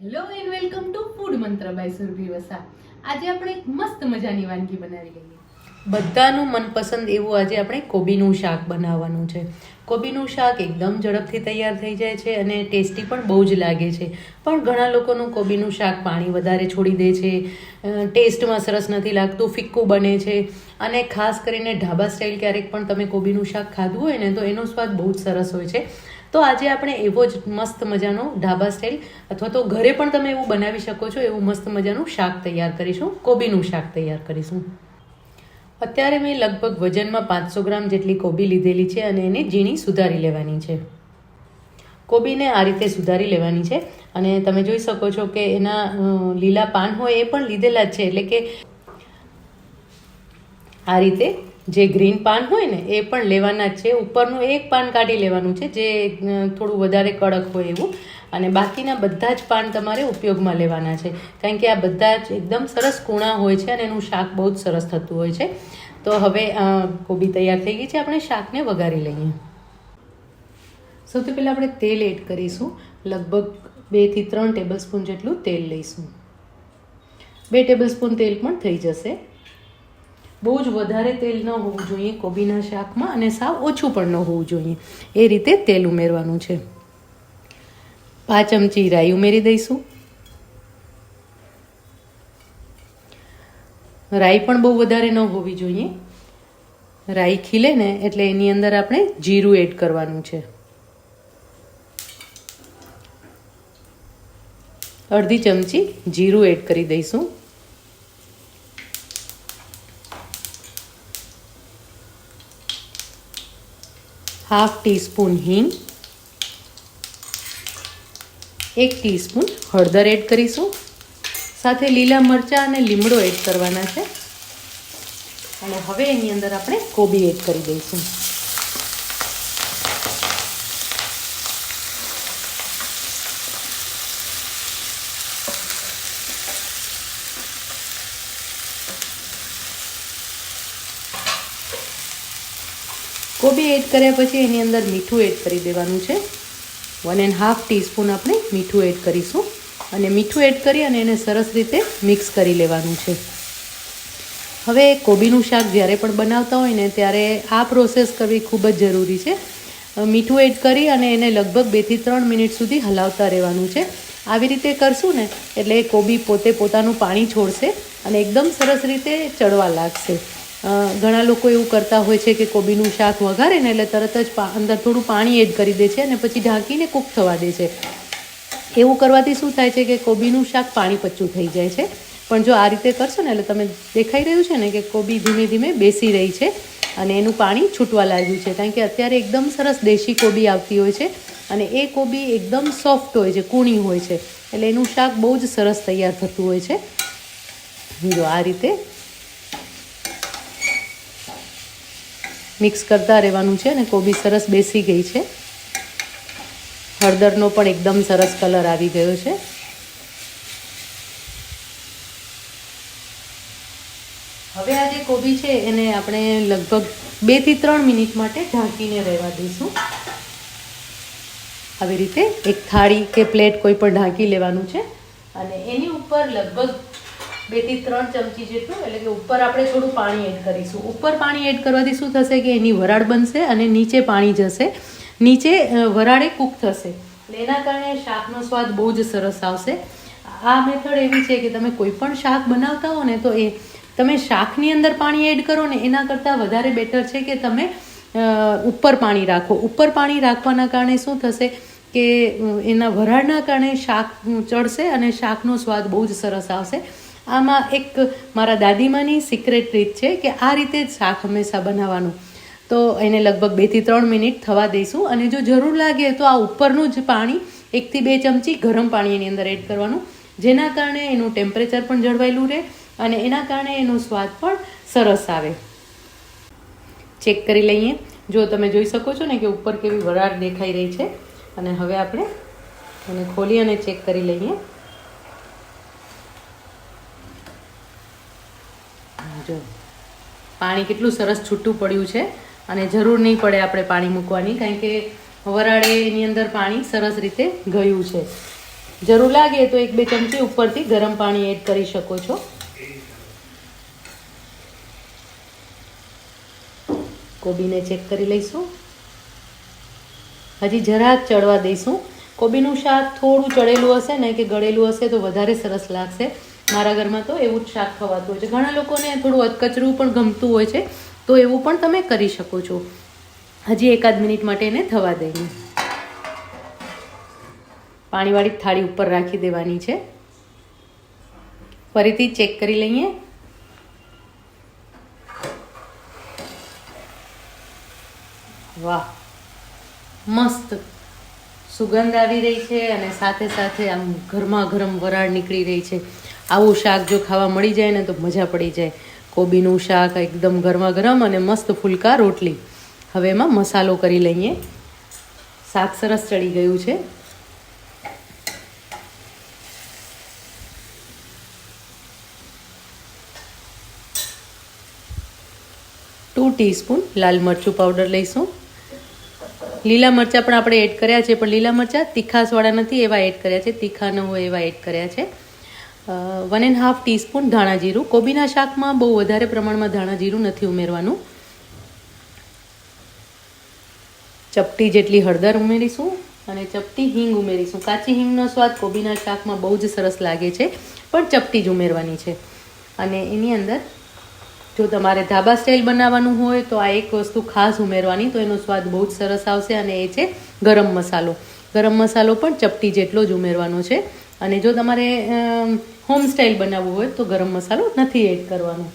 Hello and welcome to food મંત્ર by Surabhi Vasa. આજે આપણે એક મસ્ત મજાની વાનગી બનાવી લઈએ. બધાનું મનપસંદ એવું આજે આપણે કોબીનું શાક બનાવવાનું છે. કોબીનું શાક એકદમ ઝડપથી તૈયાર થઈ જાય છે અને ટેસ્ટી પણ બહુ જ લાગે છે. પણ ઘણા લોકોનું કોબીનું શાક પાણી વધારે છોડી દે છે, ટેસ્ટમાં સરસ નથી લાગતું, ફિક્કું બને છે. અને ખાસ કરીને ઢાબા સ્ટાઇલ ક્યારેક પણ તમે કોબીનું શાક ખાધું હોય ને તો એનો સ્વાદ બહુ જ સરસ હોય છે. તો આજે આપણે એવો જ મસ્ત મજાનો ઢાબા સ્ટાઇલ અથવા તો ઘરે પણ તમે એવું બનાવી શકો છો એવું મસ્ત મજાનું શાક તૈયાર કરીશું. કોબીનું શાક તૈયાર કરીશું. અત્યારે મેં લગભગ વજનમાં 500 ગ્રામ જેટલી કોબી લીધેલી છે અને એને ઝીણી સુધારી લેવાની છે. કોબીને આ રીતે સુધારી લેવાની છે અને તમે જોઈ શકો છો કે એના લીલા પાન હોય એ પણ લીધેલા જ છે, એટલે કે આ રીતે જે ગ્રીન પાન હોય ને એ પણ લેવાના જ છે. ઉપરનું એક પાન કાઢી લેવાનું છે જે થોડું વધારે કડક હોય એવું, અને બાકીના બધા જ પાન તમારે ઉપયોગમાં લેવાના છે, કારણ કે આ બધા જ એકદમ સરસ કૂણા હોય છે અને એનું શાક બહુ જ સરસ થતું હોય છે. તો હવે કોબી તૈયાર થઈ ગઈ છે, આપણે શાકને વઘારી લઈએ. સૌથી પહેલાં આપણે તેલ એડ કરીશું. લગભગ 2 થી 3 ટેબલ સ્પૂન જેટલું તેલ લઈશું. 2 ટેબલ સ્પૂન તેલ પણ થઈ જશે. બહુ જ વધારે તેલ ન હોવું જોઈએ કોબીના શાકમાં અને સાવ ઓછું પણ ન હોવું જોઈએ, એ રીતે તેલ ઉમેરવાનું છે. 5 ચમચી રાઈ ઉમેરી દઈશું. રાઈ પણ બહુ વધારે ન હોવી જોઈએ. રાઈ ખીલે ને એટલે એની અંદર આપણે જીરું એડ કરવાનું છે. અડધી ચમચી જીરું એડ કરી દઈશું. હાફ ટીસ્પૂન હિંગ, 1 ટીસ્પૂન હળદર એડ કરીશું. સાથે લીલા મરચાં અને લીમડો એડ કરવાના છે. અને હવે એની અંદર આપણે કોબી એડ કરી દઈશું. કોબી એડ કર્યા પછી એની અંદર મીઠું એડ કરી દેવાનું છે. 1.5 ટીસ્પૂન આપણે મીઠું એડ કરીશું અને મીઠું એડ કરી અને એને સરસ રીતે મિક્સ કરી લેવાનું છે. હવે કોબીનું શાક જ્યારે પણ બનાવતા હોય ને ત્યારે આ પ્રોસેસ કરવી ખૂબ જ જરૂરી છે. મીઠું એડ કરી અને એને લગભગ 2 થી 3 મિનિટ સુધી હલાવતા રહેવાનું છે. આવી રીતે કરશું ને એટલે કોબી પોતે પોતાનું પાણી છોડશે અને એકદમ સરસ રીતે ચડવા લાગશે. ઘણા લોકો એવું કરતા હોય છે કે કોબીનું શાક વઘારે ને એટલે તરત જ અંદર થોડું પાણી એડ કરી દે છે અને પછી ઢાંકીને કૂક થવા દે છે. એવું કરવાથી શું થાય છે કે કોબીનું શાક પાણી પચ્ચું થઈ જાય છે. પણ જો આ રીતે કરશો ને એટલે તમે દેખાઈ રહ્યું છે ને કે કોબી ધીમે ધીમે બેસી રહી છે અને એનું પાણી છૂટવા લાગ્યું છે, કારણ કે અત્યારે એકદમ સરસ દેશી કોબી આવતી હોય છે અને એ કોબી એકદમ સોફ્ટ હોય છે, કૂણી હોય છે, એટલે એનું શાક બહુ જ સરસ તૈયાર થતું હોય છે. જો આ રીતે મિક્સ કરતા રહેવાનું છે અને કોબી સરસ બેસી ગઈ છે. હળદરનો પણ એકદમ સરસ કલર આવી ગયો છે. હવે આ જે કોબી છે એને આપણે લગભગ 2 થી 3 મિનિટ માટે ઢાંકીને રહેવા દઈશું. આવી રીતે એક થાળી કે પ્લેટ કોઈ પણ ઢાંકી લેવાનું છે અને એની ઉપર લગભગ 2 થી 3 ચમચી જેટલું, એટલે કે ઉપર આપણે થોડું પાણી એડ કરીશું. ઉપર પાણી એડ કરવાથી શું થશે કે એની વરાળ બનશે અને નીચે પાણી જશે, નીચે વરાળે કૂક થશે, એટલે એના કારણે શાકનો સ્વાદ બહુ જ સરસ આવશે. આ મેથડ એવી છે કે તમે કોઈ પણ શાક બનાવતા હો ને તો એ તમે શાકની અંદર પાણી એડ કરો ને એના કરતાં વધારે બેટર છે કે તમે ઉપર પાણી રાખો. ઉપર પાણી રાખવાના કારણે શું થશે કે એના વરાળના કારણે શાક ચડશે અને શાકનો સ્વાદ બહુ જ સરસ આવશે. આમાં એક મારા દાદીમાની સિક્રેટ રીત છે કે આ રીતે જ શાક હંમેશા બનાવવાનું. તો એને લગભગ 2 થી 3 મિનિટ થવા દઈશું અને જો જરૂર લાગે તો આ ઉપરનું જ પાણી 1 થી 2 ચમચી ગરમ પાણી એની અંદર એડ કરવાનું, જેના કારણે એનું ટેમ્પરેચર પણ જળવાયેલું રહે અને એના કારણે એનો સ્વાદ પણ સરસ આવે. ચેક કરી લઈએ. જો તમે જોઈ શકો છો ને કે ઉપર કેવી વરાળ દેખાઈ રહી છે અને હવે આપણે એને ખોલી અને ચેક કરી લઈએ. જો પાણી કેટલું સરસ છૂટું પડ્યું છે અને જરૂર નહીં પડે આપણે પાણી મૂકવાની, કારણ કે વરાળે એની અંદર પાણી સરસ રીતે ગયું છે. જરૂર લાગે તો 1-2 ચમચી ઉપરથી ગરમ પાણી એડ કરી શકો છો. કોબીને ચેક કરી લઈશું. હજી જરાક ચડવા દઈશું. કોબીનું શાક થોડું ચડેલું હશે ને કે ગળેલું હશે તો વધારે સરસ લાગશે. મારા ઘરમાં તો એવું જ શાક ખવાતું હોય છે. ઘણા લોકોને થોડું અધકચરું પણ ગમતું હોય છે, તો એવું પણ તમે કરી શકો છો. હજી 1-8 મિનિટ માટે એને થવા દઈએ. પાણીવાળી થાળી ઉપર રાખી દેવાની છે. ફરીથી ચેક કરી લઈએ. વાહ, મસ્ત સુગંધ આવી રહી છે અને સાથે સાથે આમ ગરમા ગરમ વરાળ નીકળી રહી છે. આવું શાક જો ખાવા મળી જાય ને તો મજા પડી જાય. કોબીનું શાક એકદમ ગરમા ગરમ અને મસ્ત ફુલકા રોટલી. હવે એમાં મસાલો કરી લઈએ. શાક સરસ ચડી ગયું છે. ટુ ટીસ્પૂન લાલ મરચું પાવડર લઈશું. લીલા મરચાં પણ આપણે એડ કર્યા છે, પણ લીલા મરચાં તીખાસવાળા નથી એવા એડ કર્યા છે, તીખા ન હોય એવા એડ કર્યા છે. 1.5 ટીસ્પૂન ધાણા જીરું. કોબીના શાકમાં બહુ વધારે પ્રમાણમાં ધાણા જીરું નથી ઉમેરવાનું. ચપટી જેટલી હળદર ઉમેરીશું અને ચપટી હિંગ ઉમેરીશું. કાચી હિંગનો સ્વાદ કોબીના શાકમાં બહુ જ સરસ લાગે છે, પણ ચપટી જ ઉમેરવાની છે. અને એની અંદર જો તમારે ધાબા સ્ટાઇલ બનાવવાનું હોય તો આ એક વસ્તુ ખાસ ઉમેરવાની, તો એનો સ્વાદ બહુ જ સરસ આવશે. અને એ છે ગરમ મસાલો. ગરમ મસાલો પણ ચપટી જેટલો જ ઉમેરવાનો છે. અને જો તમારે હોમ સ્ટાઇલ બનાવવું હોય તો ગરમ મસાલો નથી એડ કરવાનો.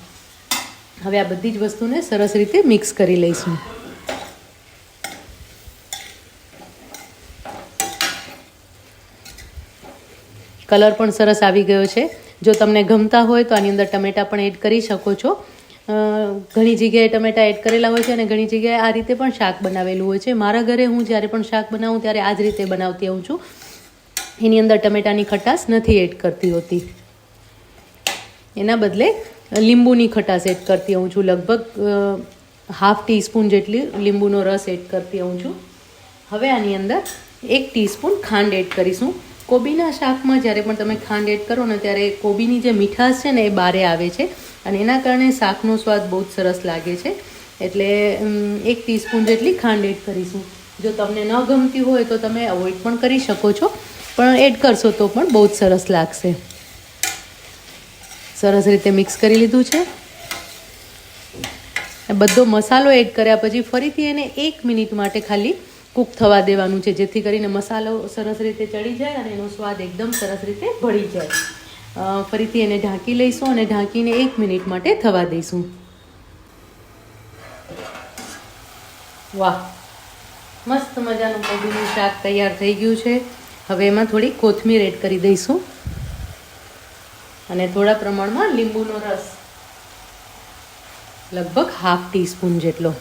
હવે આ બધી જ વસ્તુને સરસ રીતે મિક્સ કરી લઈશું. કલર પણ સરસ આવી ગયો છે. જો તમને ગમતા હોય તો આની અંદર ટમેટાં પણ એડ કરી શકો છો. ઘણી જગ્યાએ ટમેટાં એડ કરેલા હોય છે અને ઘણી જગ્યાએ આ રીતે પણ શાક બનાવેલું હોય છે. મારા ઘરે હું જ્યારે પણ શાક બનાવું ત્યારે આ જ રીતે બનાવતી હોઉં છું. એની અંદર ટમેટાની ખટાશ નથી એડ કરતી હોતી. એના બદલે લીંબુની ખટાશ એડ કરતી હોઉં છું. લગભગ 1/2 ટીસ્પૂન જેટલી લીંબુનો રસ એડ કરતી હોઉં છું. હવે આની અંદર 1 ટીસ્પૂન ખાંડ એડ કરીશું. કોબીના શાકમાં જ્યારે પણ તમે ખાંડ એડ કરો ને ત્યારે કોબીની જે મીઠાશ છે ને એ બારે આવે છે અને એના કારણે શાકનો સ્વાદ બહુ જ સરસ લાગે છે. એટલે 1 ટીસ્પૂન જેટલી ખાંડ એડ કરીશું. જો તમને ન ગમતી હોય તો તમે અવોઇડ પણ કરી શકો છો, પણ એડ કરશો તો પણ બહુ જ સરસ લાગશે. સરસ રીતે મિક્સ કરી લીધું છે. બધો મસાલો એડ કર્યા પછી ફરીથી એને 1 મિનિટ માટે ખાલી કૂક થવા દેવાનું છે, જેથી કરીને મસાલો સરસ રીતે ચડી જાય અને એનો સ્વાદ એકદમ સરસ રીતે ભળી જાય. ફરીથી એને ઢાંકી લઈશું અને ઢાંકીને 1 મિનિટ માટે થવા દઈશું. વાહ, મસ્ત મજાનું કોબીનું શાક તૈયાર થઈ ગયું છે. હવે એમાં થોડી કોથમીર એડ કરી દઈશું અને થોડા પ્રમાણમાં લીંબુનો રસ, લગભગ 1/2 ટીસ્પૂન જેટલો.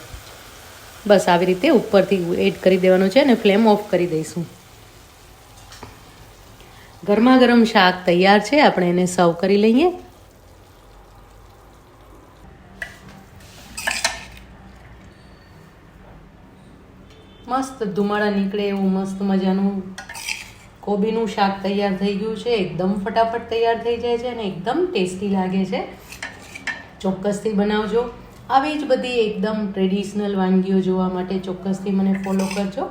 બસ આવી રીતે ઉપરથી એડ કરી દેવાનું છે અને ફ્લેમ ઓફ કરી દઈશું. ગરમા ગરમ શાક તૈયાર છે. આપણે એને સર્વ કરી લઈએ. મસ્ત ધુમાડા નીકળે એવું મસ્ત મજાનું કોબીનું શાક તૈયાર થઈ ગયું છે. એકદમ ફટાફટ તૈયાર થઈ જાય છે અને એકદમ ટેસ્ટી લાગે છે. ચોક્કસથી બનાવજો. આવી જ બધી એકદમ ટ્રેડિશનલ વાનગીઓ જોવા માટે ચોક્કસથી મને ફોલો કરજો.